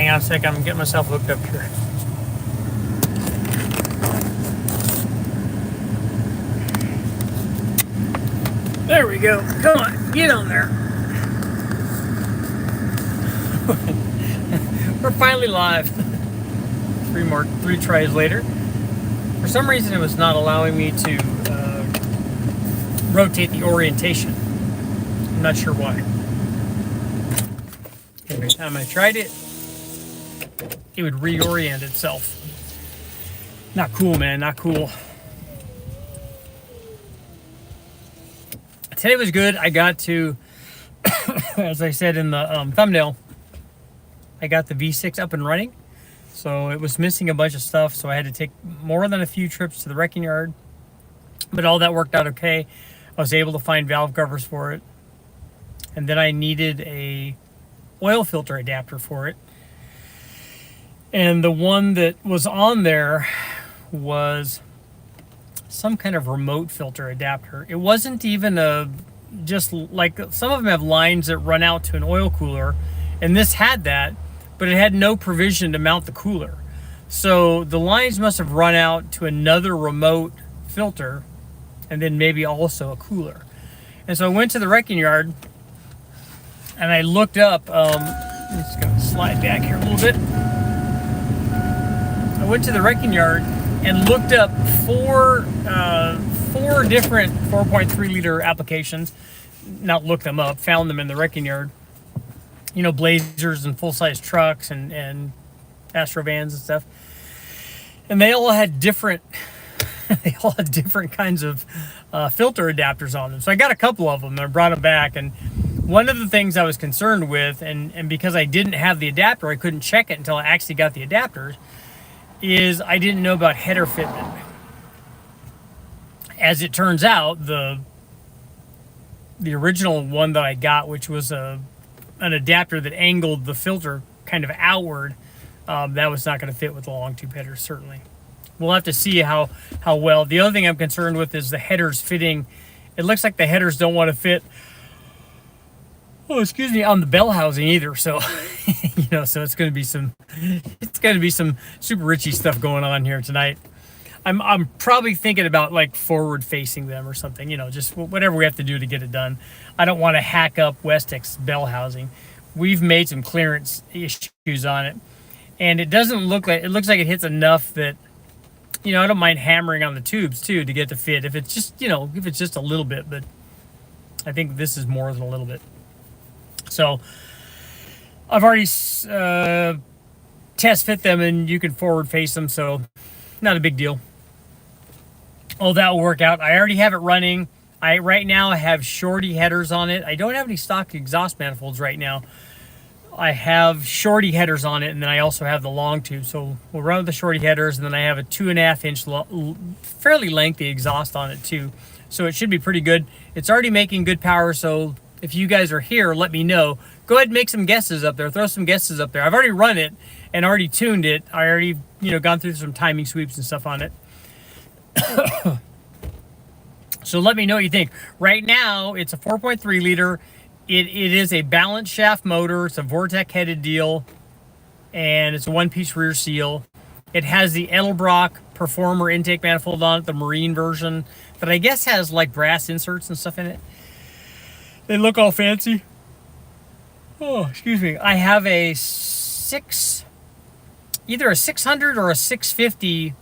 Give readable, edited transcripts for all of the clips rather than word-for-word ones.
Hang on a second, I'm getting myself hooked up here. There we go. Come on, get on there. We're finally live. Three tries later. For some reason, it was not allowing me to rotate the orientation. I'm not sure why. Every time I tried it, it would reorient itself. Not cool, man. Not cool. Today was good. I got to, as I said in the thumbnail, I got the V6 up and running. So it was missing a bunch of stuff. So I had to take more than a few trips to the wrecking yard. But all that worked out okay. I was able to find valve covers for it. And then I needed a oil filter adapter for it. And the one that was on there was some kind of remote filter adapter. It wasn't even just like some of them have lines that run out to an oil cooler, and this had that, but it had no provision to mount the cooler. So the lines must have run out to another remote filter and then maybe also a cooler. And so I went to the wrecking yard and I looked up, I'm just gonna slide back here a little bit. I went to the wrecking yard and looked up four different 4.3 liter applications. Not looked them up, found them in the wrecking yard. You know, Blazers and full-size trucks and Astrovans and stuff. And they all had different kinds of filter adapters on them. So I got a couple of them and I brought them back. And one of the things I was concerned with, and because I didn't have the adapter, I couldn't check it until I actually got the adapters, is I didn't know about header fitment. As it turns out, the original one that I got, which was an adapter that angled the filter kind of outward, that was not going to fit with the long tube headers, certainly. We'll have to see how well. The other thing I'm concerned with is the headers fitting. It looks like the headers don't want to fit, on the bell housing either. So, so it's going to be some super Richie stuff going on here tonight. I'm probably thinking about like forward facing them or something, just whatever we have to do to get it done. I don't want to hack up Westex bell housing. We've made some clearance issues on it, and it looks like it hits enough that, I don't mind hammering on the tubes too to get the fit if it's just a little bit, but I think this is more than a little bit. So I've already test fit them, and you can forward face them, so not a big deal. Oh, that will work out. I already have it running. Right now I have shorty headers on it. I don't have any stock exhaust manifolds right now. I have shorty headers on it, and then I also have the long tube. So we'll run with the shorty headers, and then I have a 2.5 inch fairly lengthy exhaust on it too. So it should be pretty good. It's already making good power, so if you guys are here, let me know. Go ahead and make some guesses up there. Throw some guesses up there. I've already run it and already tuned it. I already, gone through some timing sweeps and stuff on it. So let me know what you think. Right now, it's a 4.3 liter. It is a balance shaft motor. It's a Vortec headed deal, and it's a one-piece rear seal. It has the Edelbrock Performer intake manifold on it, the marine version, that I guess has like brass inserts and stuff in it. They look all fancy. Oh, excuse me. I have either a 600 or a 650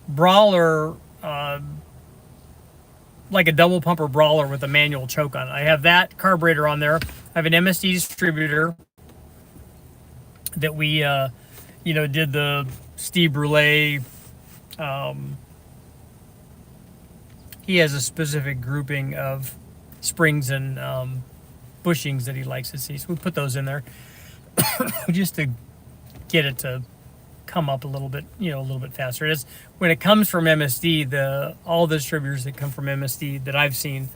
brawler, like a double pumper brawler with a manual choke on it. I have that carburetor on there. I have an MSD distributor that we, did the Steve Brule. He has a specific grouping of springs and bushings that he likes to see. So we put those in there just to get it to come up a little bit faster. It is, when it comes from MSD, all the distributors that come from MSD that I've seen,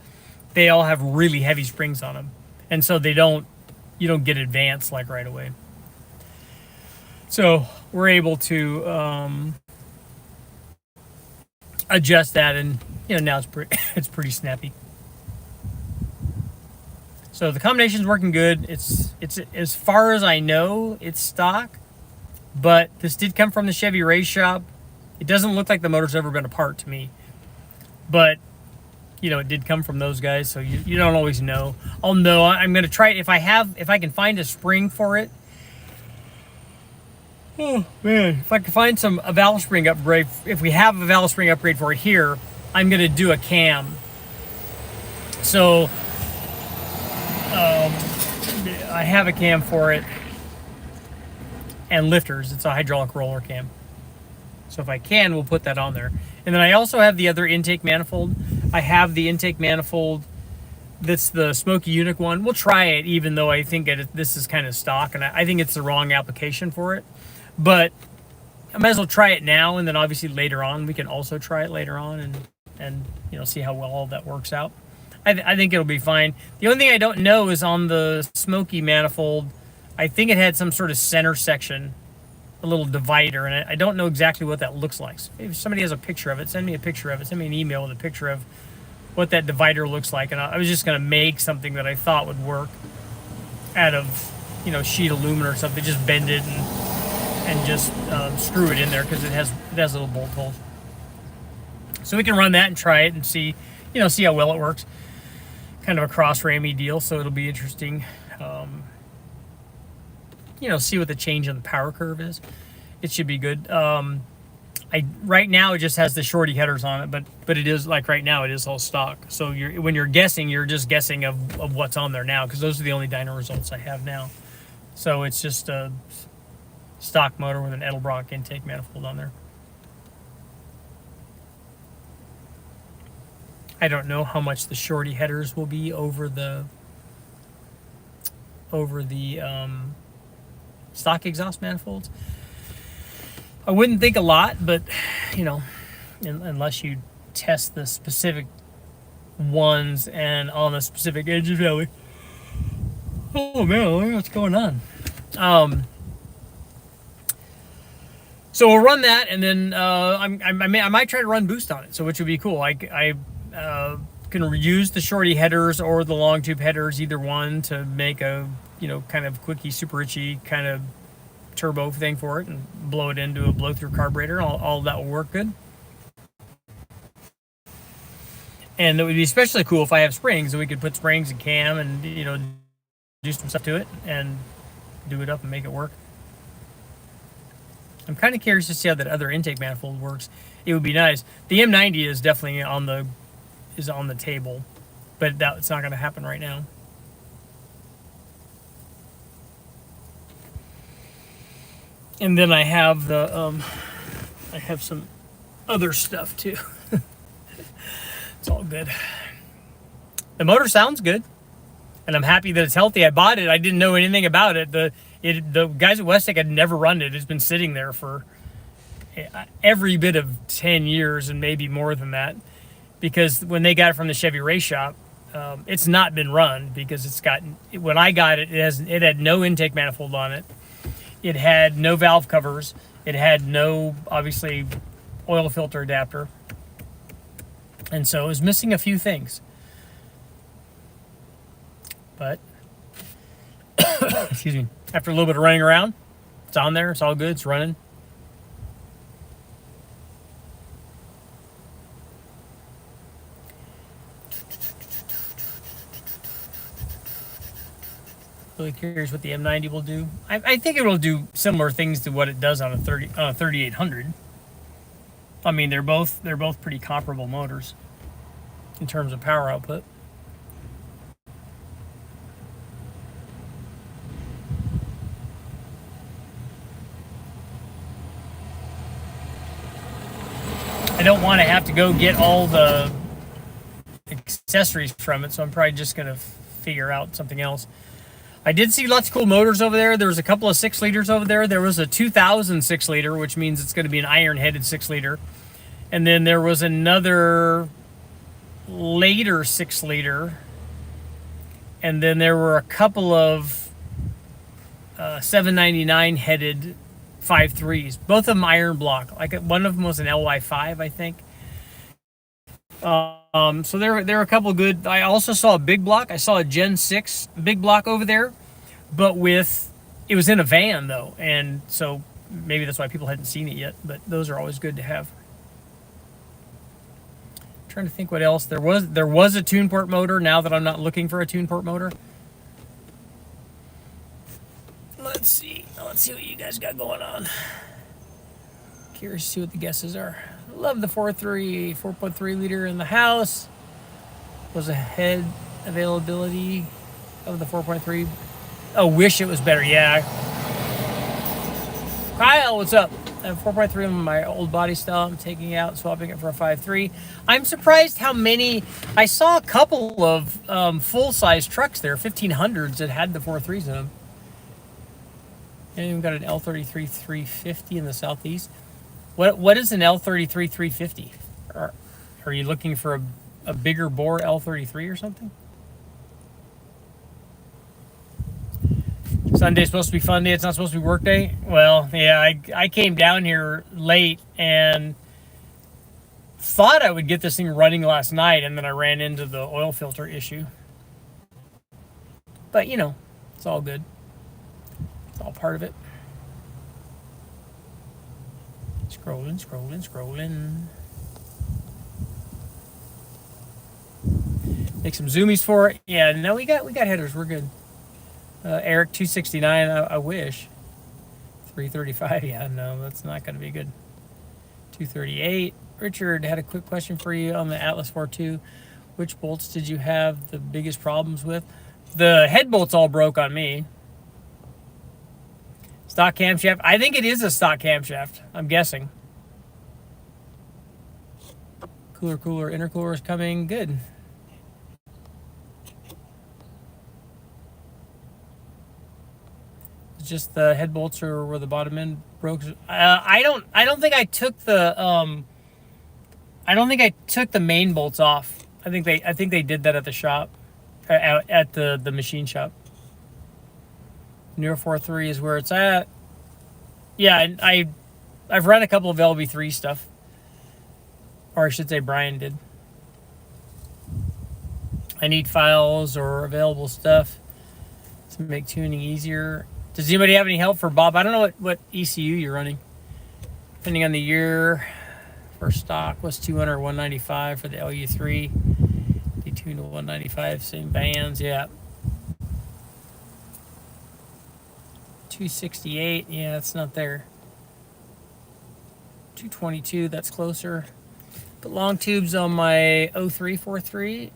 they all have really heavy springs on them, and so you don't get advanced like right away. So we're able to adjust that, and now it's pretty snappy. So the combination's working good. It's as far as I know, it's stock, but this did come from the Chevy race shop. It doesn't look like the motor's ever been apart to me, but you know, it did come from those guys, so you don't always know. I'll know. I'm gonna try it if I can find a spring for it. Oh man, if I can find a valve spring upgrade, if we have a valve spring upgrade for it here, I'm gonna do a cam. So I have a cam for it and lifters. It's a hydraulic roller cam. So if I can, we'll put that on there. And then I also have the other intake manifold. I have the intake manifold that's the Smoky Unique one. We'll try it, even though I think this is kind of stock, and I think it's the wrong application for it. But I might as well try it now, and then obviously later on we can also try it later on and you know, see how well all that works out. I think it'll be fine. The only thing I don't know is on the Smoky manifold, I think it had some sort of center section, a little divider, and I don't know exactly what that looks like. So if somebody has a picture of it, send me a picture of it. Send me an email with a picture of what that divider looks like. And I was just going to make something that I thought would work out of, you know, sheet aluminum or something. Just bend it and just screw it in there, because it has little bolt holes. So we can run that and try it and see, you know, see how well it works. Kind of a cross-rammy deal, so it'll be interesting. You know, see what the change in the power curve is. It should be good. Right now it just has the shorty headers on it, but it is, like, right now it is all stock. So when you're guessing, you're just guessing of what's on there now, because those are the only dyno results I have now. So it's just a stock motor with an Edelbrock intake manifold on there. I don't know how much the shorty headers will be over the stock exhaust manifolds. I wouldn't think a lot, but you know, unless you test the specific ones and on a specific engine value. Oh man, what's going on? So we'll run that, and then I might try to run boost on it, so which would be cool. I can use the shorty headers or the long tube headers, either one, to make a, you know, kind of quickie, super itchy kind of turbo thing for it, and blow it into a blow-through carburetor. All that will work good. And it would be especially cool if I have springs, and we could put springs and cam and, you know, do some stuff to it and do it up and make it work. I'm kind of curious to see how that other intake manifold works. It would be nice. The M90 is definitely on the table, but that's not going to happen right now. And then I have I have some other stuff too. It's all good. The motor sounds good, and I'm happy that it's healthy. I bought it. I didn't know anything about it. The guys at Westech had never run it. It's been sitting there for every bit of 10 years and maybe more than that, because when they got it from the Chevy race shop, it's not been run, because when I got it, it had no intake manifold on it. It had no valve covers. It had no, obviously, oil filter adapter. And so it was missing a few things. But, excuse me, after a little bit of running around, it's on there. It's all good. It's running. Really curious what the M90 will do. I think it will do similar things to what it does on a 3800. I mean, they're both pretty comparable motors in terms of power output. I don't want to have to go get all the accessories from it, so I'm probably just going to figure out something else. I did see lots of cool motors over there. There was a couple of 6-liters over there. There was a 2000 6-liter, which means it's going to be an iron-headed 6-liter. And then there was another later 6-liter. And then there were a couple of 799 headed 5.3s. Both of them iron block. Like, one of them was an LY5, I think. So there are a couple good. I also saw a big block. I saw a Gen 6 big block over there, but it was in a van though, and so maybe that's why people hadn't seen it yet. But those are always good to have. I'm trying to think what else there was. There was a tune port motor. Now that I'm not looking for a tune port motor, let's see. Let's see what you guys got going on. Curious to see what the guesses are. Love the 4.3 liter in the house. Was a head availability of the 4.3. Oh, wish it was better. Yeah. Kyle, what's up? I have 4.3 on my old body style. I'm taking it out, swapping it for a 5.3. I'm surprised how many. I saw a couple of full-size trucks there, 1500s, that had the 4.3s in them. And even got an L33 350 in the southeast. What is an L33 350? Are you looking for a bigger bore L33 or something? Sunday's supposed to be fun day. It's not supposed to be work day. Well, yeah, I came down here late and thought I would get this thing running last night, and then I ran into the oil filter issue. But, you know, it's all good. It's all part of it. Scrolling. Make some zoomies for it. Yeah, no, we got headers. We're good. Eric 269. I wish. 335. Yeah, no, that's not going to be good. 238. Richard had a quick question for you on the Atlas 4.2. Which bolts did you have the biggest problems with? The head bolts all broke on me. Stock camshaft. I think it is a stock camshaft. I'm guessing. Cooler. Intercooler is coming. Good. It's just the head bolts are where the bottom end broke. I don't think I took the main bolts off. I think they did that at the shop, at the machine shop. Near 4.3 is where it's at. Yeah, and I've run a couple of LB3 stuff. Or I should say Brian did. I need files or available stuff to make tuning easier. Does anybody have any help for Bob? I don't know what ECU you're running. Depending on the year, for stock was 200 or 195 for the LU3. Detuned to 195, same bands, yeah. 268, yeah, it's not there. 222, that's closer. Put long tubes on my 0343.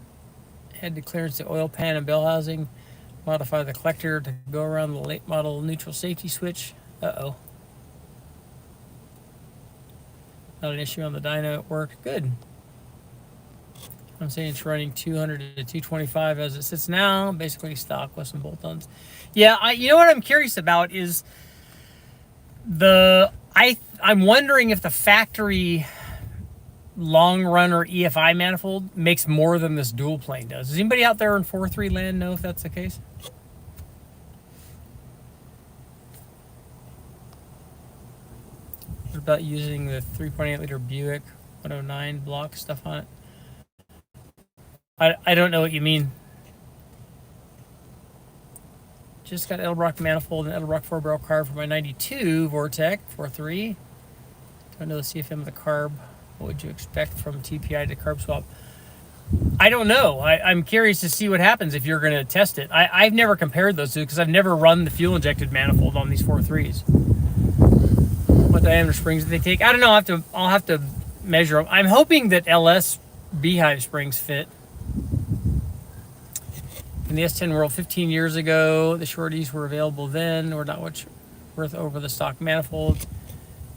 Had to clearance the oil pan and bell housing. Modify the collector to go around the late model neutral safety switch. Uh-oh. Not an issue on the dyno, it worked. Good. I'm saying it's running 200 to 225 as it sits now. Basically stock with some bolt-ons. Yeah, you know what I'm curious about is I'm wondering if the factory long run or EFI manifold makes more than this dual plane does. Does anybody out there in 4.3 land know if that's the case? What about using the 3.8 liter Buick 109 block stuff on it? I don't know what you mean. Just got Edelbrock manifold and Edelbrock 4-barrel carb for my 92 Vortec 4.3. Don't know the CFM of the carb. What would you expect from TPI to carb swap? I don't know. I'm curious to see what happens if you're going to test it. I've never compared those two because I've never run the fuel injected manifold on these 4.3s. What diameter springs do they take? I don't know. I'll have to measure them. I'm hoping that LS Beehive springs fit. In the S10 world 15 years ago, the shorties were available then, or not much worth over the stock manifold.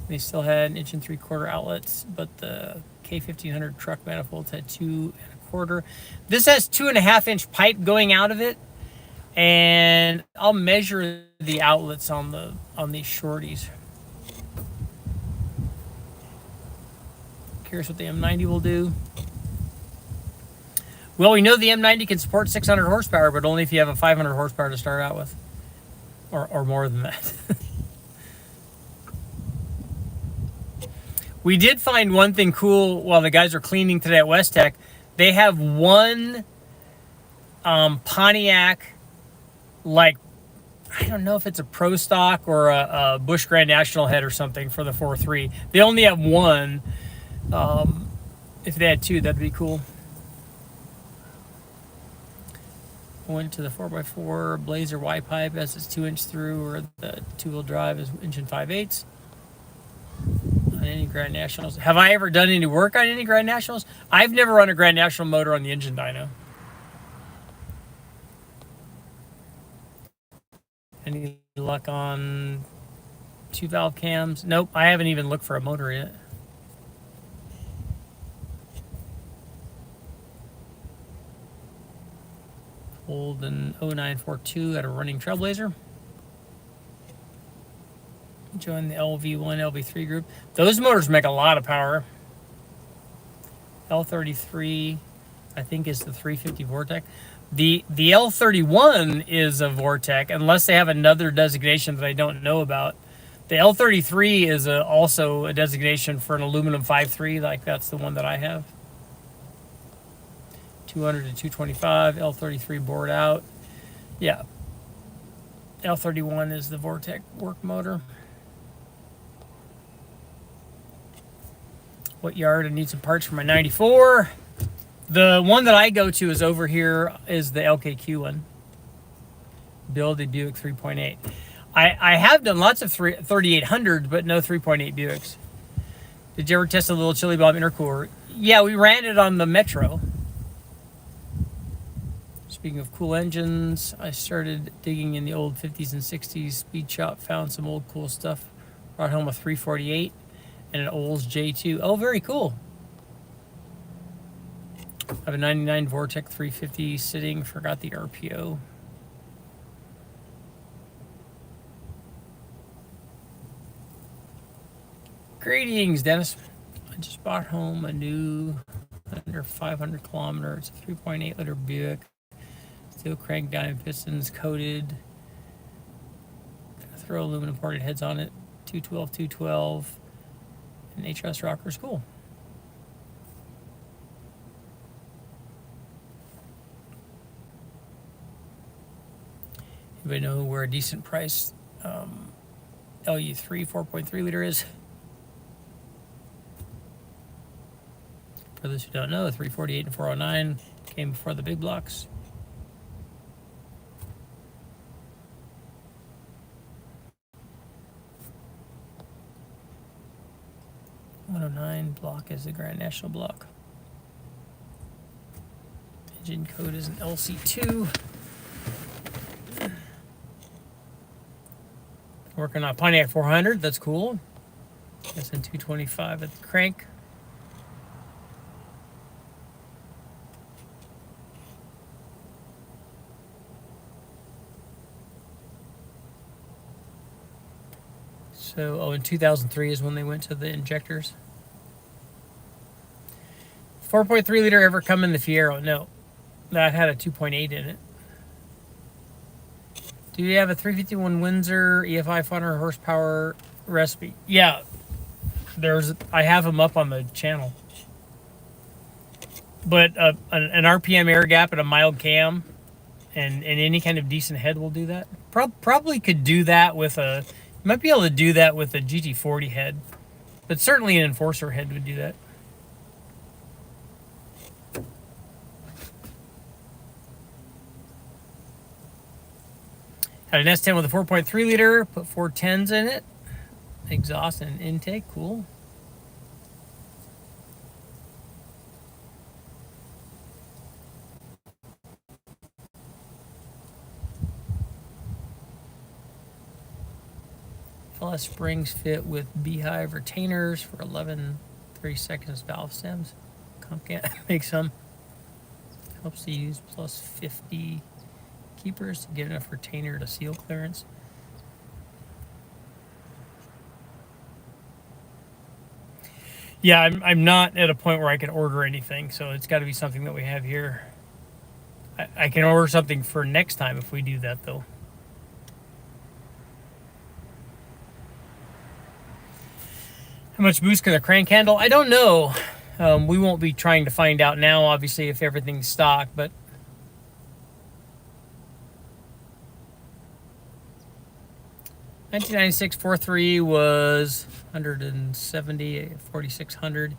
They still had 1 3/4 outlets, but the K1500 truck manifolds had 2 1/4. This has 2.5-inch pipe going out of it, and I'll measure the outlets on these shorties. Curious what the M90 will do. Well, we know the M90 can support 600 horsepower, but only if you have a 500 horsepower to start out with, or more than that. We did find one thing cool while the guys were cleaning today at West Tech. They have one Pontiac, like, I don't know if it's a Pro Stock or a Busch Grand National head or something for the 4.3. They only have one. If they had two, that'd be cool. Went to the 4x4 Blazer Y pipe as it's 2-inch through, or the 2-wheel drive is 1 5/8 on any Grand Nationals. Have I ever done any work on any Grand Nationals? I've never run a Grand National motor on the engine dyno. Any luck on 2-valve cams? Nope, I haven't even looked for a motor yet. Pulled an 0942 at a running Trailblazer. Joined the LV1, LV3 group. Those motors make a lot of power. L33, I think, is the 350 Vortec. The L31 is a Vortec, unless they have another designation that I don't know about. The L33 is also a designation for an aluminum 5.3, like that's the one that I have. 200 to 225, L33 bored out. Yeah. L31 is the Vortec work motor. What yard? I need some parts for my 94. The one that I go to is over here, is the LKQ one. Build a Buick 3.8. I have done lots of 3800s, but no 3.8 Buicks. Did you ever test a little Chili Bob intercooler? Yeah, we ran it on the Metro. Speaking of cool engines, I started digging in the old 50s and 60s speed shop, found some old cool stuff. Brought home a 348 and an Olds J2. Oh, very cool. I have a 99 Vortec 350 sitting, forgot the RPO. Greetings, Dennis. I just bought home a new under 500 kilometers, 3.8 liter Buick. Steel crank diamond pistons, coated. Throw aluminum ported heads on it. 212, and HS rockers. Cool. Anybody know where a decent price LU3 4.3 liter is? For those who don't know, 348 and 409 came before the big blocks. .109 block is the Grand National block. Engine code is an LC2. Working on Pontiac 400, that's cool. SN 225 at the crank. So, oh, in 2003 is when they went to the injectors. 4.3 liter ever come in the Fiero? No. That had a 2.8 in it. Do you have a 351 Windsor EFI 500 horsepower recipe? Yeah. I have them up on the channel. But an RPM air gap and a mild cam and any kind of decent head will do that. Probably could do that with a... You might be able to do that with a GT40 head, but certainly an Enforcer head would do that. Had an S10 with a 4.3 liter, put 410s in it. Exhaust and intake, cool. FLS springs fit with beehive retainers for 11/32 valve stems. Comcat makes some. Helps to use plus 50 keepers to get enough retainer to seal clearance. Yeah, I'm not at a point where I can order anything, so it's got to be something that we have here. I can order something for next time if we do that, though. How much boost can the crank handle? I don't know. We won't be trying to find out now, obviously, if everything's stock, but 1996 4.3 was 170 at 4,600,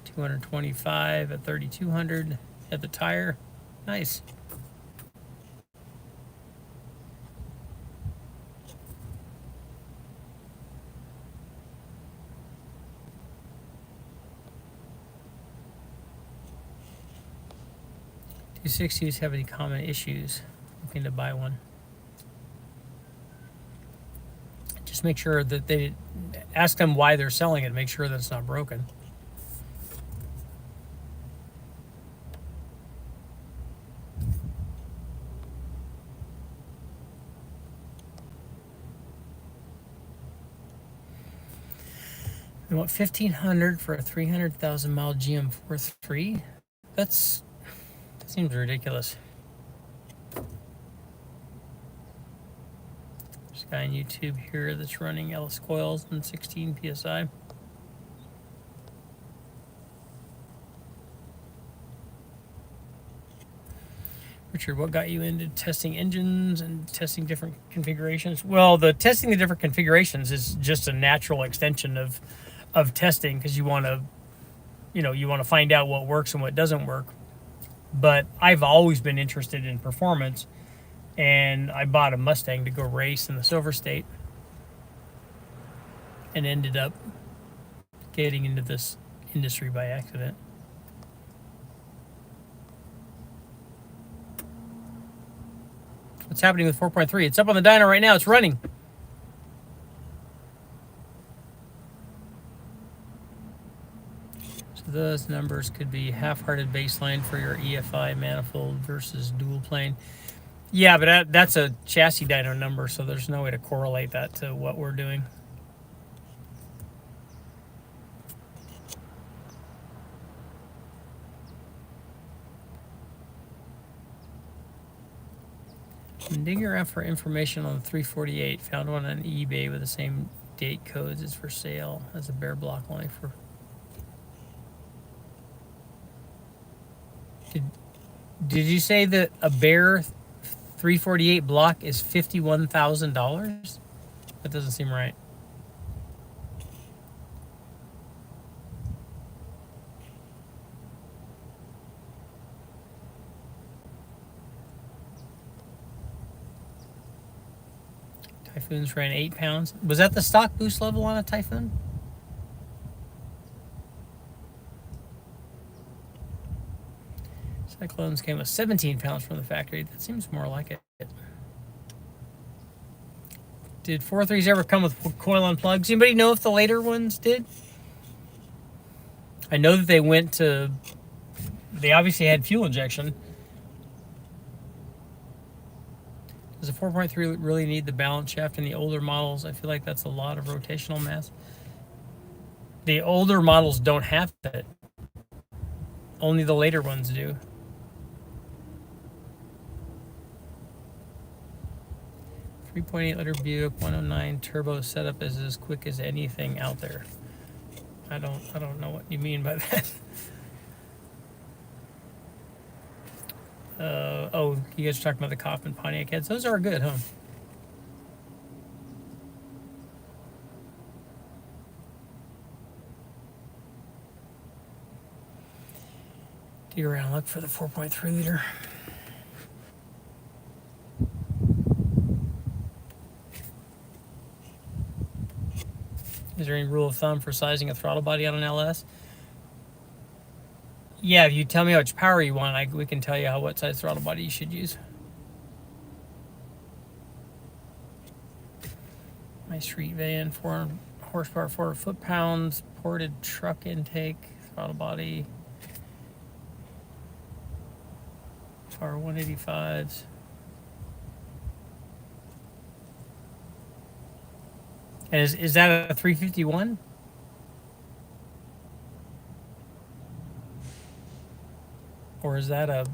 225 at 3,200 at the tire. Nice. $260s have any common issues? Looking to buy one. Just make sure that they ask them why they're selling it. Make sure that it's not broken. They want $1,500 for a 300,000 mile GM 4.3. That seems ridiculous. There's a guy on YouTube here that's running Ellis coils and 16 psi. Richard, what got you into testing engines and testing different configurations? Well, testing the different configurations is just a natural extension of testing, because you want to find out what works and what doesn't work. But I've always been interested in performance, and I bought a Mustang to go race in the Silver State and ended up getting into this industry by accident. What's happening with 4.3? It's up on the dyno right now. It's running. So those numbers could be half-hearted baseline for your EFI manifold versus dual plane. Yeah, but that's a chassis dyno number, so there's no way to correlate that to what we're doing. I'm digging around for information on the 348. Found one on eBay with the same date codes. It's for sale as a bare block only for. Did you say that a bare 348 block is $51,000? That doesn't seem right. Typhoons ran 8 pounds. Was that the stock boost level on a Typhoon? Cyclones came with 17 pounds from the factory. That seems more like it. Did 4.3s ever come with coil on plugs? Anybody know if the later ones did? I know that they obviously had fuel injection. Does a 4.3 really need the balance shaft in the older models? I feel like that's a lot of rotational mass. The older models don't have it. Only the later ones do. .8 liter Buick 109 turbo setup is as quick as anything out there. I don't know what you mean by that. Oh, you guys are talking about the Kaufman Pontiac heads. Those are good, huh? Dig around, look for the 4.3 liter. Is there any rule of thumb for sizing a throttle body on an LS? Yeah, if you tell me how much power you want, we can tell you what size throttle body you should use. My street van, 4 horsepower, 4 foot-pounds, ported truck intake, throttle body, power 185s. And is that a 351? Or is that a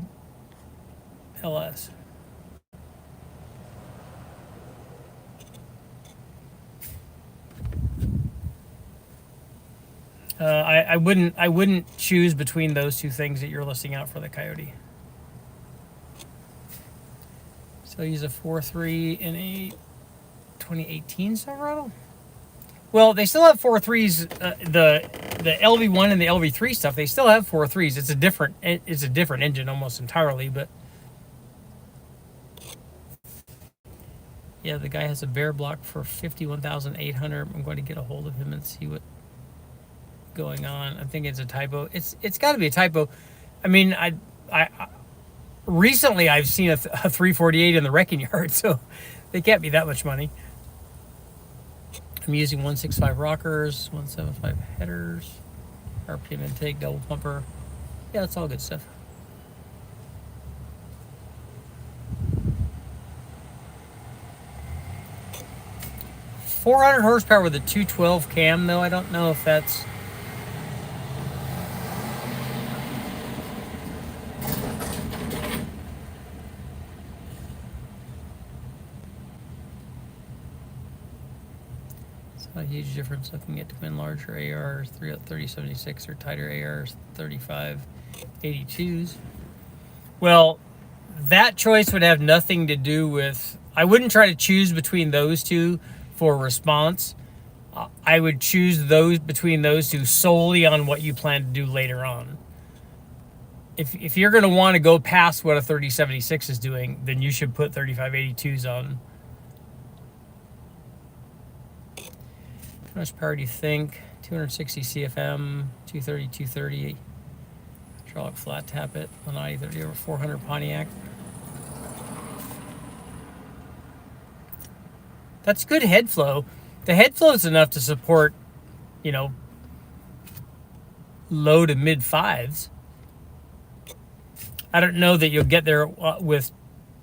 LS? I wouldn't choose between those two things that you're listing out for the Coyote. So use a 4.3 in a 2018 Silverado. Well, they still have 4.3s. The LV1 and the LV3 stuff, they still have 4.3s. It's a different engine almost entirely, but yeah, the guy has a bear block for 51,800. I'm going to get a hold of him and see what's going on. I think it's a typo. It's got to be a typo. I mean, I recently I've seen a 348 in the wrecking yard, so they can't be that much money. I'm using 165 rockers, 175 headers, RPM intake, double pumper. Yeah, that's all good stuff. .400 horsepower with a 212 cam, though. I don't know if that's... It's not a huge difference looking at twin larger ARs, 3076 or tighter ARs, 3582s. Well, that choice would have nothing to do with... I wouldn't try to choose between those two for response. I would choose between those two solely on what you plan to do later on. If you're going to want to go past what a 3076 is doing, then you should put 3582s on. How much power do you think? 260 CFM, 230. Hydraulic flat tappet, Lanati 30 over 400 Pontiac. That's good head flow. The head flow is enough to support, low to mid fives. I don't know that you'll get there with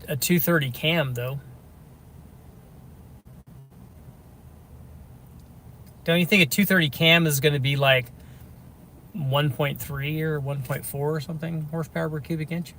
a 230 cam, though. Don't you think a 230 cam is going to be like 1.3 or 1.4 or something horsepower per cubic inch?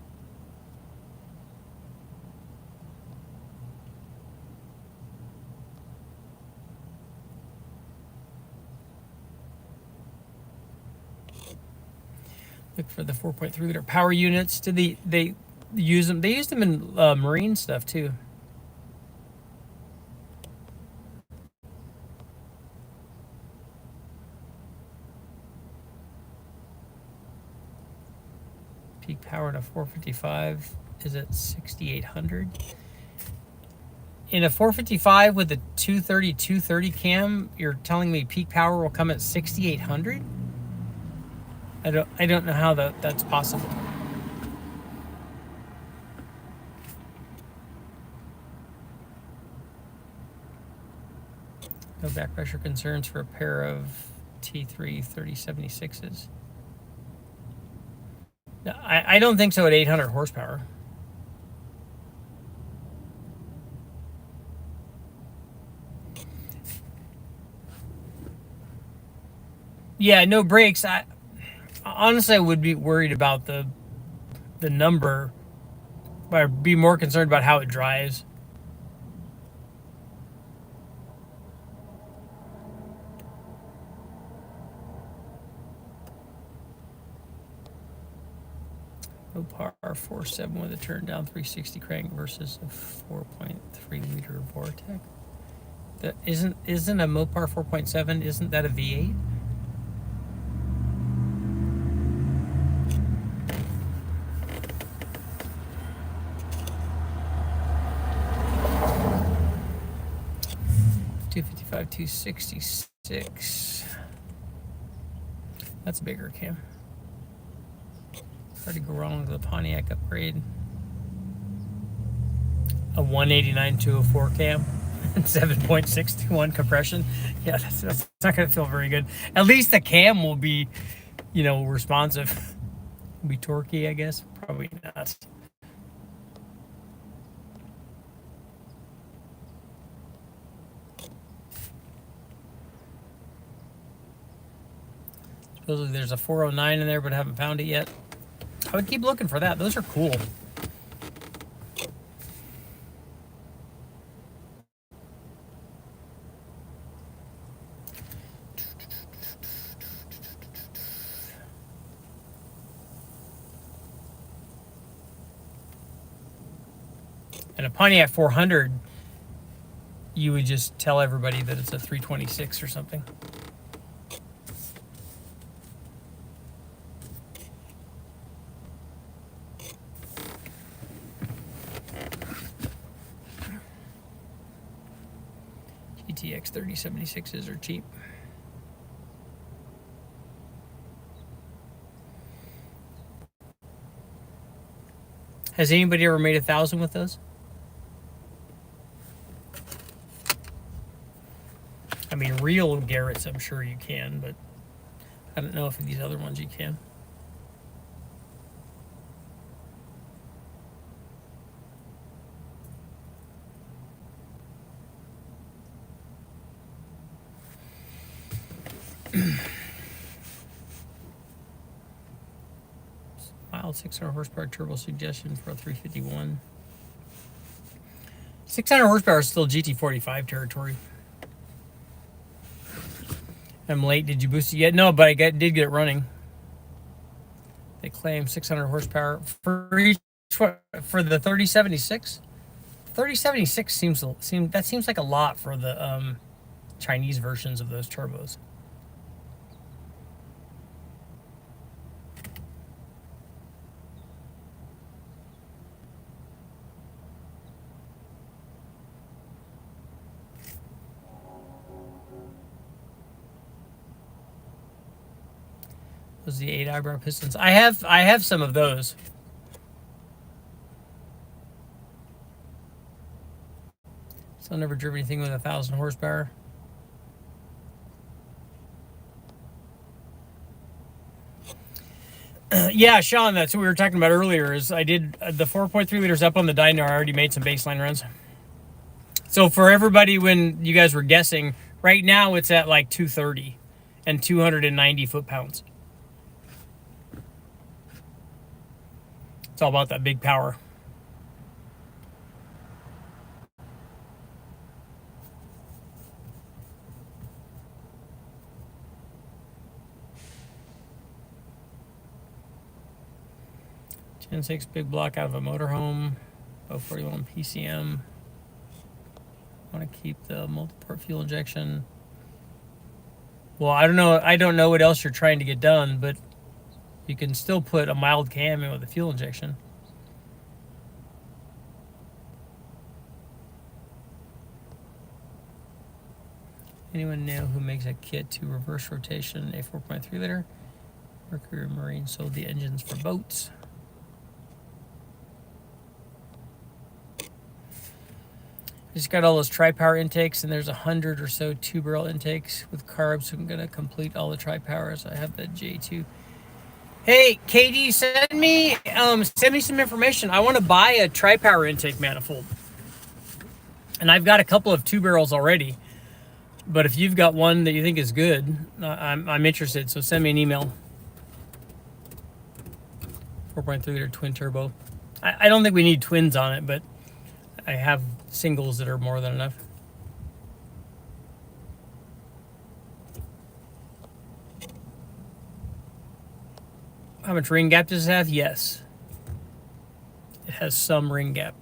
Look for the 4.3 liter power units. Did they use them? They used them in marine stuff too. Peak power in a 455 is at 6,800. In a 455 with a 230 cam, you're telling me peak power will come at 6,800? I don't know how that's possible. No back pressure concerns for a pair of T3 3076s. No, I don't think so at 800 horsepower. Yeah, no brakes. Honestly, I would be worried about the number, but I'd be more concerned about how it drives. Mopar 4.7 with a turn down 360 crank versus a 4.3 liter Vortec. Isn't a Mopar 4.7? Isn't that a V8? $255, $266. That's a bigger cam. Hard to go wrong with the Pontiac upgrade. A 189 204 cam and 7.621 compression. Yeah, that's not going to feel very good. At least the cam will be, responsive. Will be torquey, I guess. Probably not. Supposedly there's a 409 in there, but I haven't found it yet. I would keep looking for that. Those are cool. And a Pontiac 400, you would just tell everybody that it's a 326 or something. GTX 3076s are cheap. Has anybody ever made 1,000 with those? I mean, real Garrett's, I'm sure you can, but I don't know if these other ones you can. Mild 600 horsepower turbo suggestion for a 351. 600 horsepower is still GT45 territory. I'm late. Did you boost it yet? No, but I did get it running. They claim 600 horsepower for the 3076. 3076 seems like a lot for the Chinese versions of those turbos. Those are the 8 eyebrow pistons. I have some of those. So I've never driven anything with 1,000 horsepower. Yeah, Sean, that's what we were talking about earlier. Is I did the 4.3 liters up on the dyno. I already made some baseline runs. So for everybody, when you guys were guessing, right now it's at like 230 and 290 foot-pounds. It's all about that big power. Gen 6 big block out of a motorhome. 041 PCM. Want to keep the multi-port fuel injection. Well, I don't know what else you're trying to get done, but you can still put a mild cam in with a fuel injection. Anyone know who makes a kit to reverse rotation a 4.3 liter? Mercury Marine sold the engines for boats. I just got all those tri-power intakes, and there's 100 or so 2-barrel intakes with carbs. So I'm gonna complete all the tri-powers. I have the J2. Hey, KD, send me some information. I want to buy a tri-power intake manifold, and I've got a couple of 2-barrels already. But if you've got one that you think is good, I'm interested. So send me an email. 4.3 liter twin turbo. I don't think we need twins on it, but I have singles that are more than enough. How much ring gap does it have? Yes. It has some ring gap.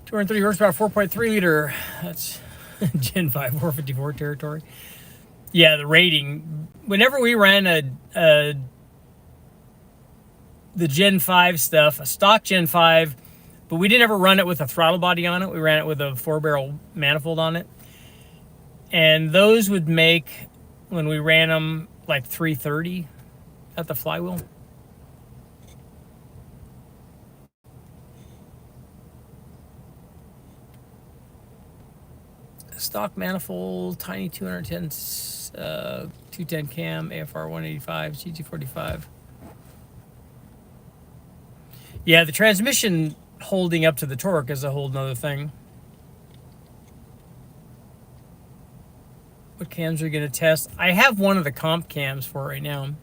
$230 horsepower, 4.3 liter. That's Gen 5 454 territory. Yeah, the rating. Whenever we ran the Gen 5 stuff, a stock Gen 5, but we didn't ever run it with a throttle body on it. We ran it with a 4-barrel manifold on it. And those would make, when we ran them, like 330 at the flywheel. Stock manifold, tiny 210, 210 cam, AFR 185, GT45. Yeah, the transmission holding up to the torque is a whole nother thing. What cams are you going to test? I have one of the comp cams for right now.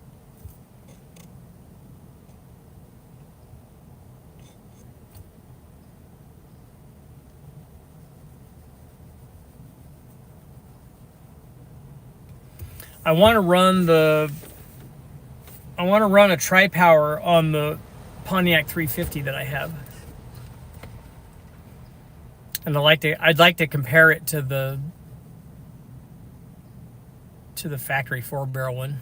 I want to run a tri-power on the Pontiac 350 that I have. And I'd like to compare it to the factory 4-barrel one.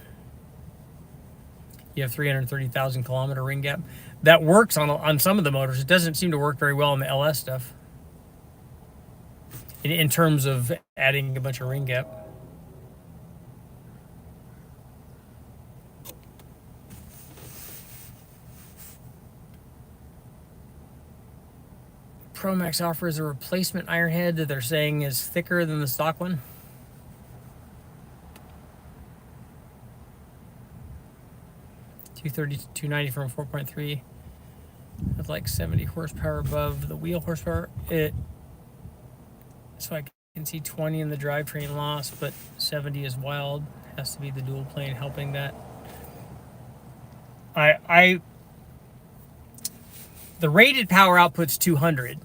You have 330,000 kilometer ring gap. That works on some of the motors. It doesn't seem to work very well on the LS stuff. In terms of adding a bunch of ring gap. ProMax offers a replacement iron head that they're saying is thicker than the stock one. $230 to $290 from 4.3 with like 70 horsepower above the wheel horsepower. So I can see 20 in the drivetrain loss, but 70 is wild. Has to be the dual plane helping that. The rated power output's 200.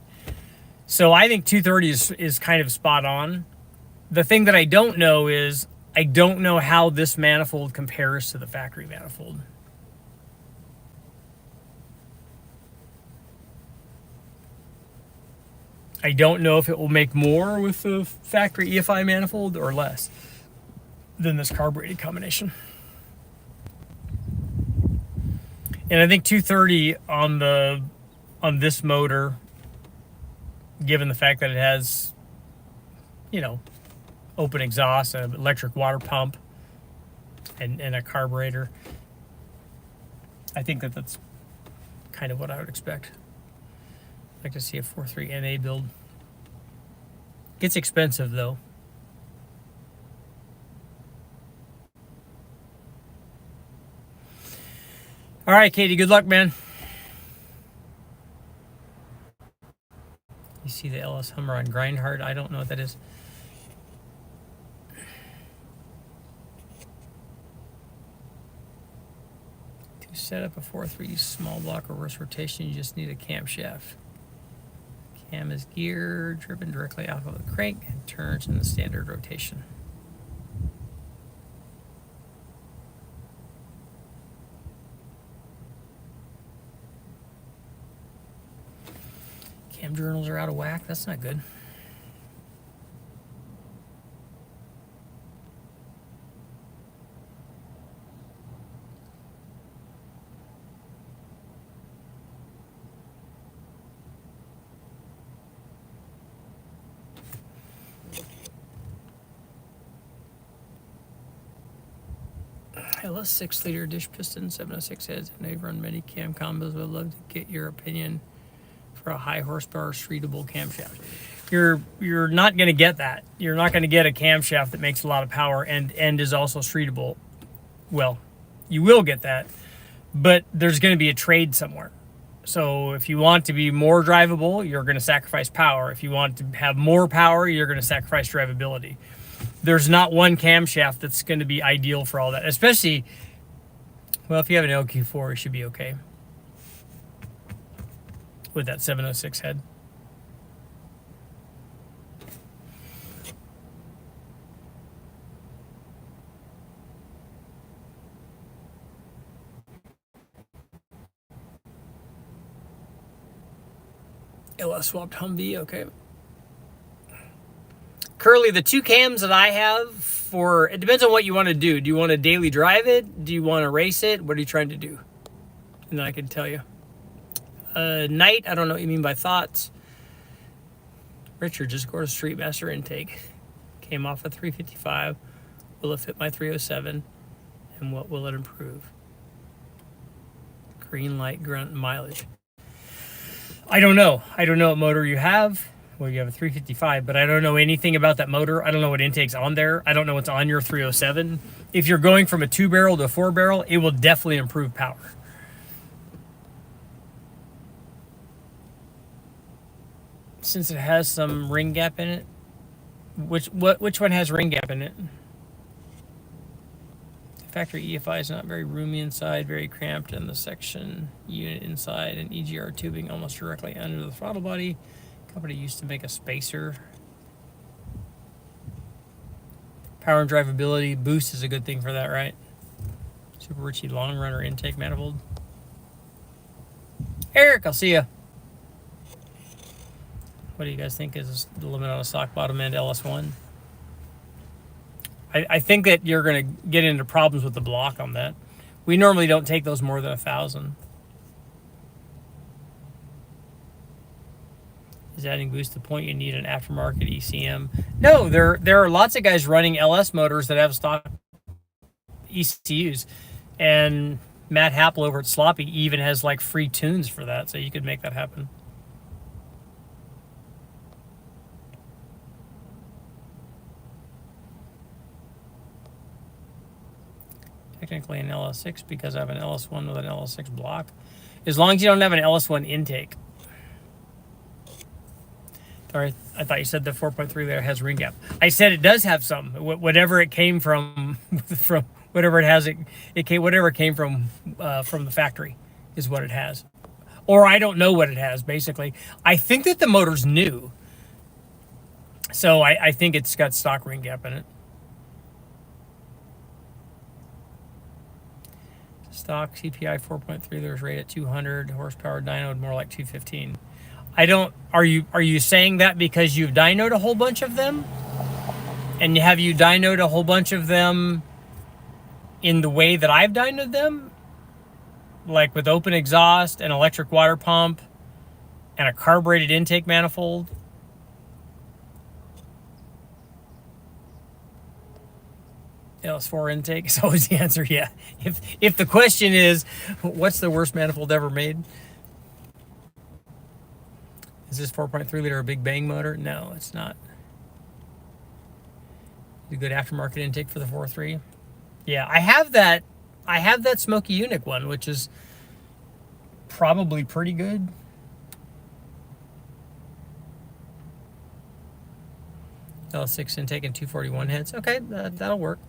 So I think 230 is kind of spot on. The thing that I don't know is, I don't know how this manifold compares to the factory manifold. I don't know if it will make more with the factory EFI manifold or less than this carbureted combination. And I think 230 on this motor, given the fact that it has, you know, open exhaust, an electric water pump, and a carburetor, I think that's kind of what I would expect. I'd like to see a 4.3 NA build. Gets expensive though. All right, Katie, good luck, man. You see the LS Hummer on Grindhard? I don't know what that is. To set up a 4.3 small block reverse rotation, you just need a camshaft. Cam is gear driven directly off of the crank and turns in the standard rotation. Cam journals are out of whack. That's not good. LS 6-liter dish piston, 706 heads. I know you've run many cam combos, but I'd love to get your opinion for a high horsepower streetable camshaft. You're not going to get that. You're not going to get a camshaft that makes a lot of power and is also streetable. Well, you will get that, but there's going to be a trade somewhere. So if you want to be more drivable, you're going to sacrifice power. If you want to have more power, you're going to sacrifice drivability. There's not one camshaft that's going to be ideal for all that, especially, well, if you have an LQ4, it should be okay with that 706 head. LS swapped Humvee, okay. Curly, the two cams that I have for, it depends on what you want to do. Do you want to daily drive it? Do you want to race it? What are you trying to do? And then I can tell you. Night, I don't know what you mean by thoughts. Richard, just scored a Street Master intake. Came off a 355. Will it fit my 307? And what will it improve? Green light, grunt, mileage. I don't know. I don't know what motor you have. Well, you have a 355, but I don't know anything about that motor. I don't know what intake's on there. I don't know what's on your 307. If you're going from a 2-barrel to a 4-barrel, it will definitely improve power. Since it has some ring gap in it. Which one has ring gap in it? The factory EFI is not very roomy inside, very cramped in the section unit inside, and EGR tubing almost directly under the throttle body. Company used to make a spacer. Power and drivability. Boost is a good thing for that, right? Super Richie long runner intake manifold. Eric, I'll see you. What do you guys think is the limit on a stock bottom end LS1? I think that you're going to get into problems with the block on that. We normally don't take those more than 1,000. Is adding boost the point you need an aftermarket ECM? No, there are lots of guys running LS motors that have stock ECUs, and Matt Happel over at Sloppy even has like free tunes for that, so you could make that happen. Technically an LS6 because I have an LS1 with an LS6 block. As long as you don't have an LS1 intake. Sorry, I thought you said the 4.3 liter has ring gap. I said it does have some. Whatever it came from, from whatever it has, whatever it came from the factory is what it has. Or I don't know what it has, basically. I think that the motor's new. So I think it's got stock ring gap in it. Stock CPI 4.3 liters rate at 200 horsepower dyno, more like 215. I don't. Are you saying that because you've dynoed a whole bunch of them? And have you dynoed a whole bunch of them in the way that I've dynoed them? Like with open exhaust, an electric water pump, and a carbureted intake manifold? LS4 intake is always the answer, yeah. If the question is, what's the worst manifold ever made? Is this 4.3 liter a big bang motor? No, it's not. A good aftermarket intake for the 4.3. Yeah, I have that Smoky Unique one, which is probably pretty good. L6 intake and 241 heads. Okay, that'll work.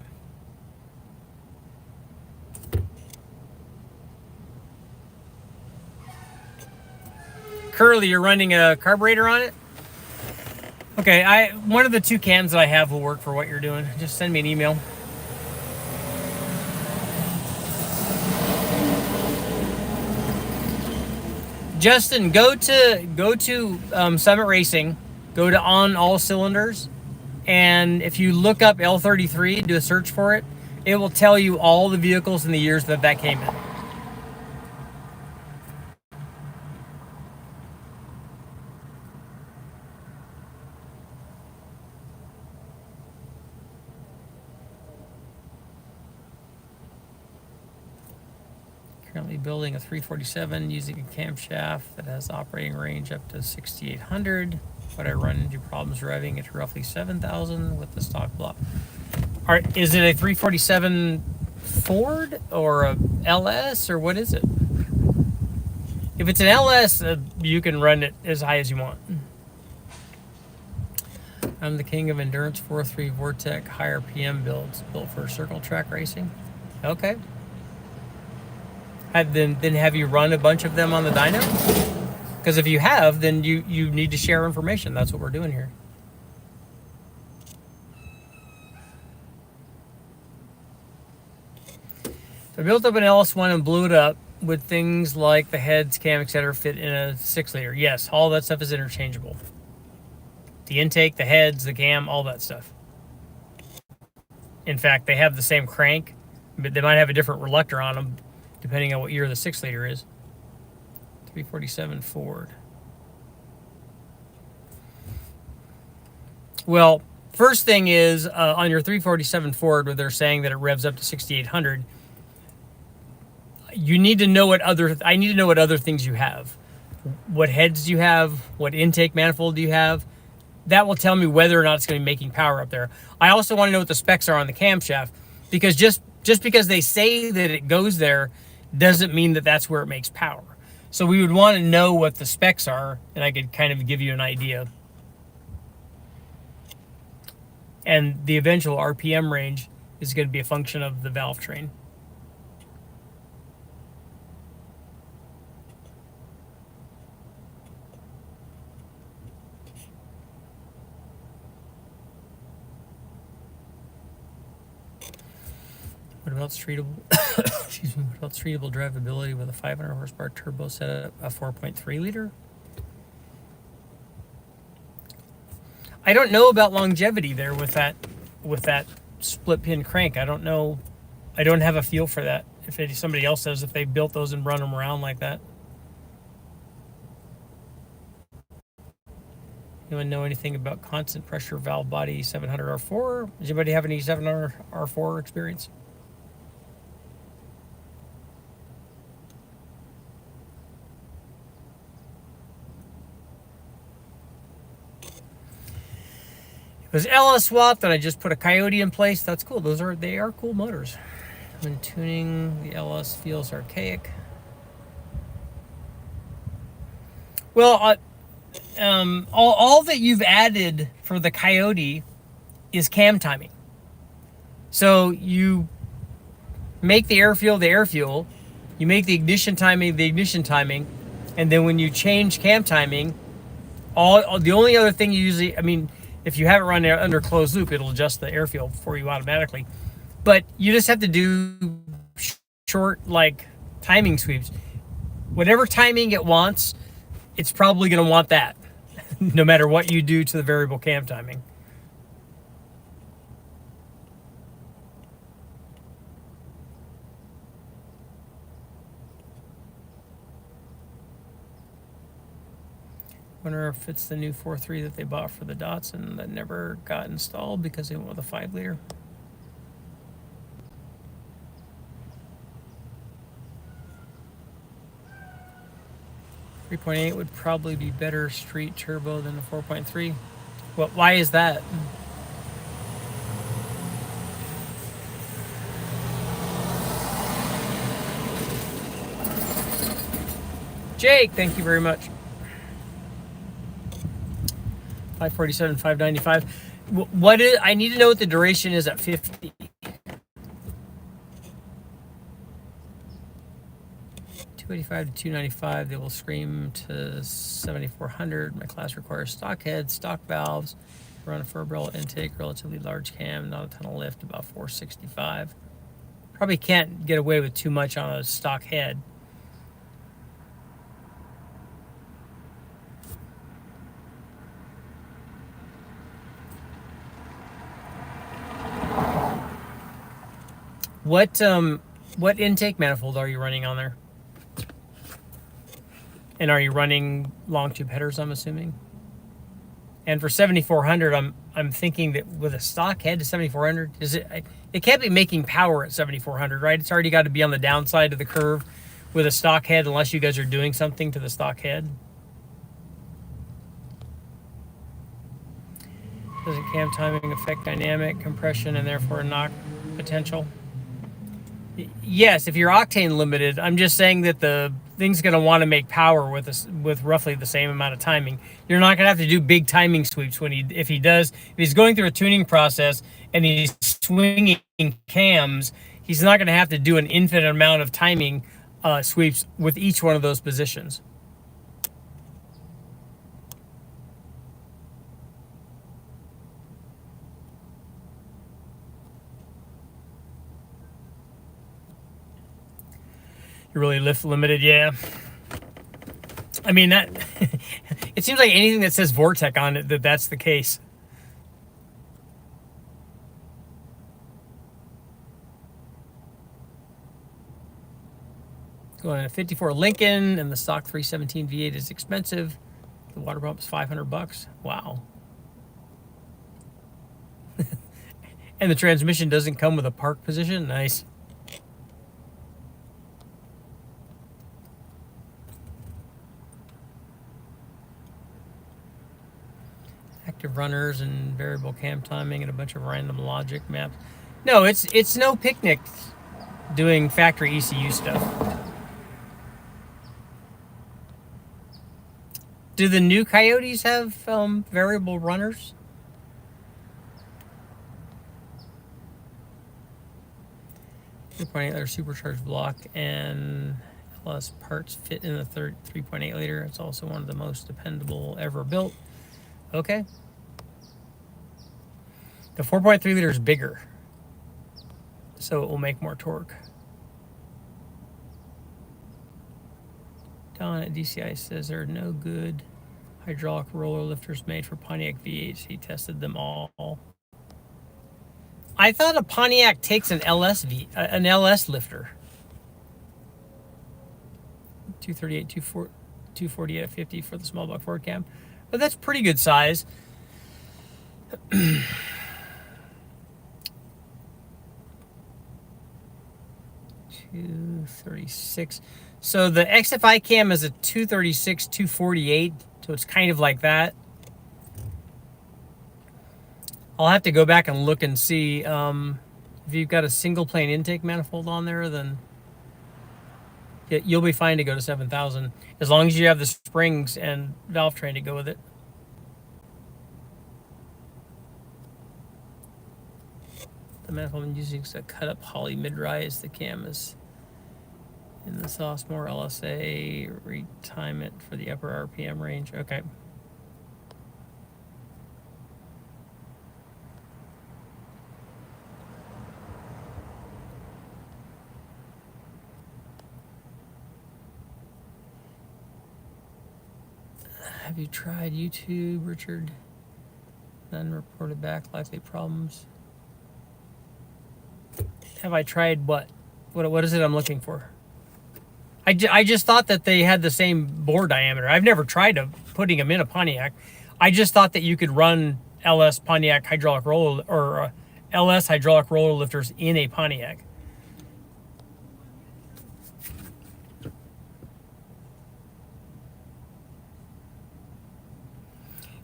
Curly, you're running a carburetor on it? Okay, one of the two cans that I have will work for what you're doing. Just send me an email. Justin, go to Summit Racing, go to On All Cylinders, and if you look up L33, do a search for it, it will tell you all the vehicles and the years that came in. Currently building a 347 using a camshaft that has operating range up to 6,800, but I run into problems revving at roughly 7,000 with the stock block. Is it a 347 Ford or a LS or what is it? If it's an LS, you can run it as high as you want. I'm the king of endurance 4.3 Vortec higher PM builds built for circle track racing. Okay. Then have you run a bunch of them on the dyno? Because if you have, then you need to share information. That's what we're doing here. So I built up an LS1 and blew it up with things like the heads, cam, etc. fit in a 6 liter. Yes, all that stuff is interchangeable. The intake, the heads, the cam, all that stuff. In fact, they have the same crank, but they might have a different reluctor on them depending on what year the 6 liter is. 347 Ford. Well, first thing is on your 347 Ford, where they're saying that it revs up to 6,800. You need to know I need to know what other things you have. What heads do you have? What intake manifold do you have? That will tell me whether or not it's going to be making power up there. I also want to know what the specs are on the camshaft, because just because they say that it goes there doesn't mean that that's where it makes power. So we would want to know what the specs are, and I could kind of give you an idea. And the eventual RPM range is going to be a function of the valve train. What about streetable? Excuse me. What about streetable drivability with a 500 horsepower turbo setup, a 4.3 liter? I don't know about longevity there with that split pin crank. I don't know. I don't have a feel for that. If somebody else says if they built those and run them around like that. Anyone know anything about constant pressure valve body 700 R4? Does anybody have any 700 R4 experience? It was LS swapped, and I just put a Coyote in place. That's cool. They are cool motors. When tuning, the LS feels archaic. Well, all that you've added for the Coyote is cam timing. So you make the air fuel, you make the ignition timing, and then when you change cam timing, the only other thing you usually, I mean, if you have it run under closed loop, it'll adjust the air fuel for you automatically. But you just have to do short, like, timing sweeps. Whatever timing it wants, it's probably going to want that, no matter what you do to the variable cam timing. Wonder if it's the new 4.3 that they bought for the Datsun that never got installed because they went with a 5 liter. .3 would probably be better street turbo than the 4.3. Well, why is that? Jake, thank you very much. 547, 595. What is? I need to know what the duration is at 50. 285 to 295. They will scream to 7400. My class requires stock head, stock valves, run a furbarrel intake, relatively large cam, not a ton of lift, about 465. Probably can't get away with too much on a stock head. What intake manifold are you running on there? And are you running long tube headers, I'm assuming? And for 7400, I'm thinking that with a stock head to 7400, it can't be making power at 7400, right? It's already got to be on the downside of the curve with a stock head, unless you guys are doing something to the stock head. Doesn't cam timing affect dynamic compression and therefore knock potential? Yes, if you're octane limited. I'm just saying that the thing's going to want to make power with roughly the same amount of timing. You're not going to have to do big timing sweeps if he's going through a tuning process and he's swinging cams. He's not going to have to do an infinite amount of timing sweeps with each one of those positions. You're really lift limited, yeah. I mean, that it seems like anything that says Vortec on it, that's the case. Going to 54 Lincoln, and the stock 317 V8 is expensive. The water pump is $500. Wow. And the transmission doesn't come with a park position. Nice. Active runners and variable cam timing and a bunch of random logic maps. No, it's no picnic doing factory ECU stuff. Do the new Coyotes have variable runners? .8 supercharged block and LS parts fit in the 3.8 liter. It's also one of the most dependable ever built. Okay. The 4.3 liter is bigger. so it will make more torque. Don at DCI says there are no good hydraulic roller lifters made for Pontiac V8s. He tested them all. I thought a Pontiac takes an LS lifter. 238, 248 at 50 for the small block forward cam. But that's pretty good size. 236. So the XFI cam is a 236, 248. So it's kind of like that. I'll have to go back and look and see if you've got a single plane intake manifold on there, then you'll be fine to go to 7,000 as long as you have the springs and valve train to go with it. The manifold I'm using is a cut up poly mid-rise. The cam is in the Softmore LSA. Retime it for the upper RPM range. Okay. Have you tried YouTube, Richard? None reported back likely problems. Have I tried what? What is it I'm looking for? I just thought that they had the same bore diameter. I've never tried putting them in a Pontiac. I just thought that you could run LS Pontiac hydraulic roller or LS hydraulic roller lifters in a Pontiac.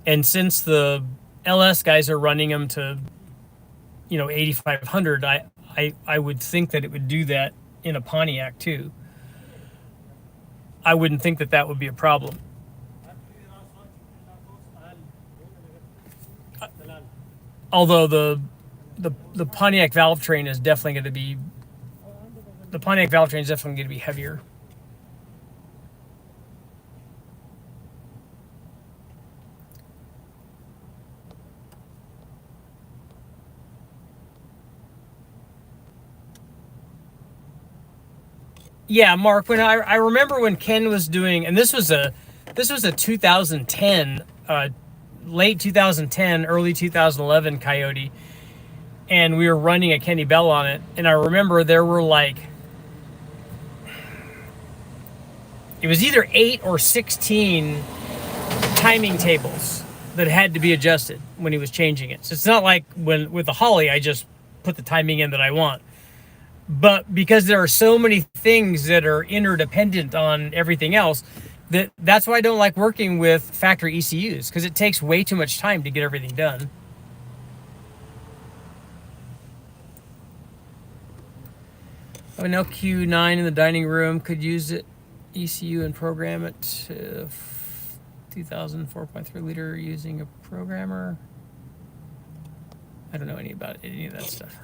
And since the LS guys are running them to, 8,500, I would think that it would do that in a Pontiac too. I wouldn't think that that would be a problem. Although the Pontiac valve train is definitely going to be, heavier. Yeah, Mark, when I remember when Ken was doing, and this was a 2010, late 2010, early 2011 Coyote, and we were running a Kenny Bell on it, and I remember there were it was either 8 or 16 timing tables that had to be adjusted when he was changing it. So it's not like with the Holly, I just put the timing in that I want. But because there are so many things that are interdependent on everything else, that's why I don't like working with factory ECUs, because it takes way too much time to get everything done. I have an LQ9 in the dining room. Could use it ECU and program it to 2000 4.3 liter using a programmer. I don't know any of that stuff.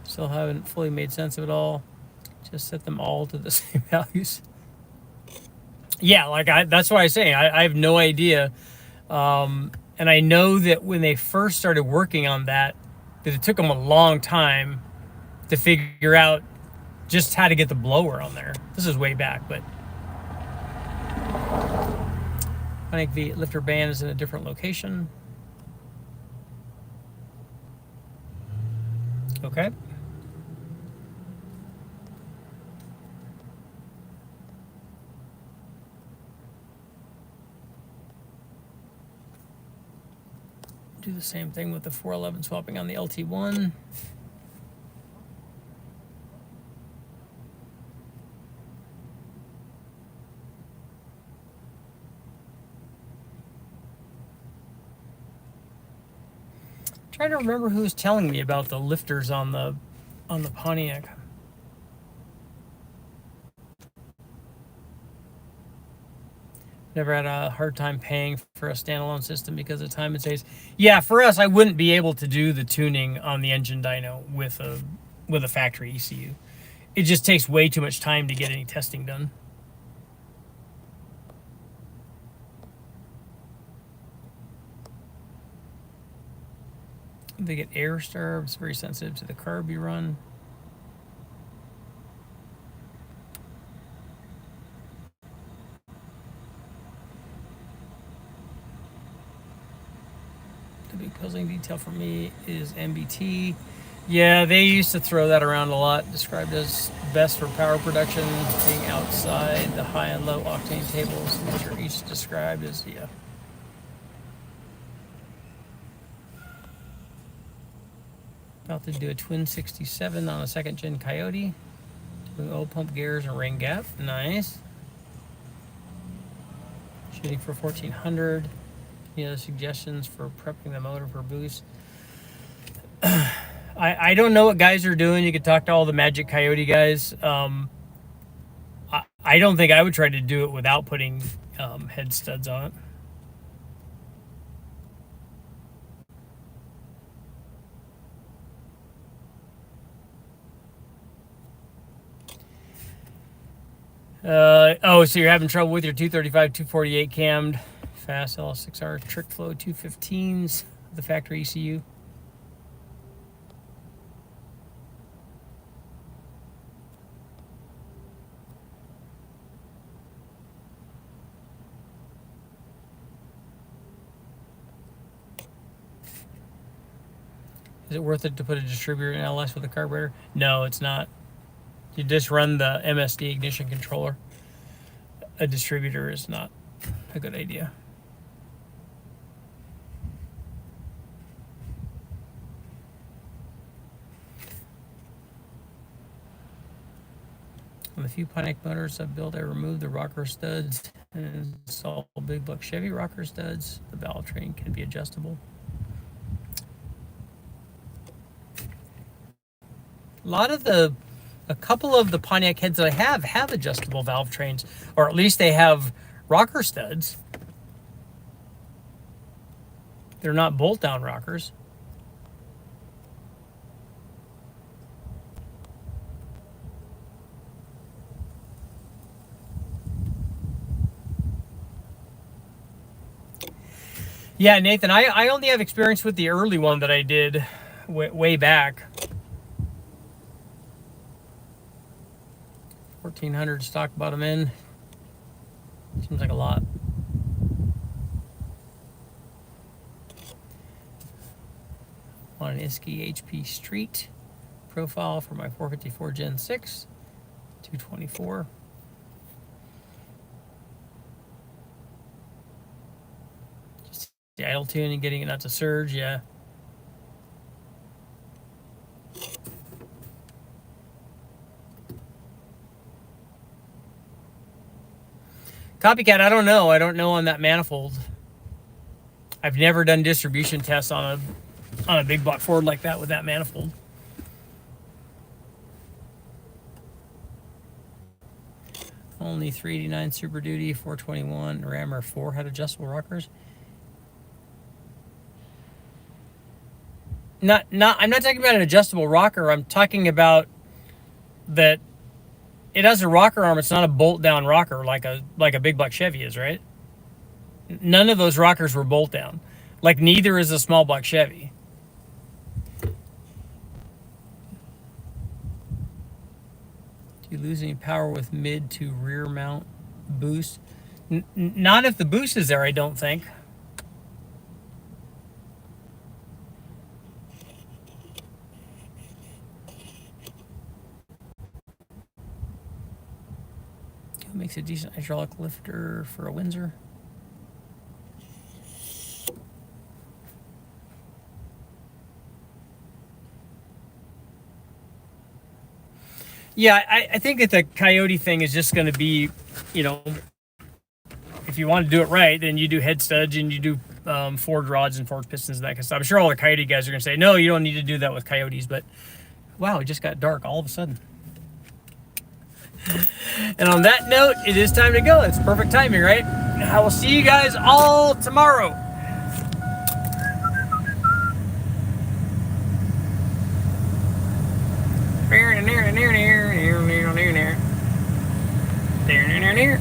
Still haven't fully made sense of it all. Just set them all to the same values. Yeah, that's why I say I have no idea. And I know that when they first started working on that it took them a long time to figure out just how to get the blower on there. This is way back, but I think the lifter band is in a different location. Okay. Do the same thing with the 411 swapping on the LT1. Trying to remember who was telling me about the lifters on the Pontiac. Never had a hard time paying for a standalone system because of time it saves. Yeah, for us, I wouldn't be able to do the tuning on the engine dyno with a factory ECU. It just takes way too much time to get any testing done. They get air stir. It's very sensitive to the carb you run. The big puzzling detail for me is MBT. Yeah, they used to throw that around a lot, described as best for power production, being outside the high and low octane tables, which are each described as, yeah. About to do a twin 67 on a second gen Coyote. Doing oil pump gears and rain gap. Nice. Shooting for 1400. Any other suggestions for prepping the motor for boost? I don't know what guys are doing. You could talk to all the Magic Coyote guys. I don't think I would try to do it without putting head studs on it. So you're having trouble with your 235, 248 cammed fast LS6R trick flow 215s, the factory ECU. Is it worth it to put a distributor in LS with a carburetor? No, it's not. You just run the MSD ignition controller. A distributor is not a good idea. On the few Pontiac motors I've built, I removed the rocker studs and installed big block Chevy rocker studs. The valve train can be adjustable. A couple of the Pontiac heads that I have adjustable valve trains, or at least they have rocker studs. They're not bolt-down rockers. Yeah, Nathan, I only have experience with the early one that I did way back. 1400 stock bottom end. Seems like a lot. On an Isky HP Street profile for my 454 Gen 6, 224. Just the idle tuning, getting it out to surge, yeah. Copycat, I don't know. I don't know on that manifold. I've never done distribution tests on a big block Ford like that with that manifold. Only 389 Super Duty, 421 Ram R4 had adjustable rockers. I'm not talking about an adjustable rocker. I'm talking about that it has a rocker arm. It's not a bolt down rocker like a big block Chevy is, right? None of those rockers were bolt down. Like neither is a small block Chevy. Do you lose any power with mid to rear mount boost? Not if the boost is there, I don't think. Makes a decent hydraulic lifter for a Windsor. Yeah, I think that the Coyote thing is just going to be, you know, if you want to do it right, then you do head studs and you do forged rods and forged pistons and that kind of stuff. I'm sure all the Coyote guys are going to say, no, you don't need to do that with Coyotes, but wow, it just got dark all of a sudden. And on that note, it is time to go. It's perfect timing, right? I will see you guys all tomorrow. Near.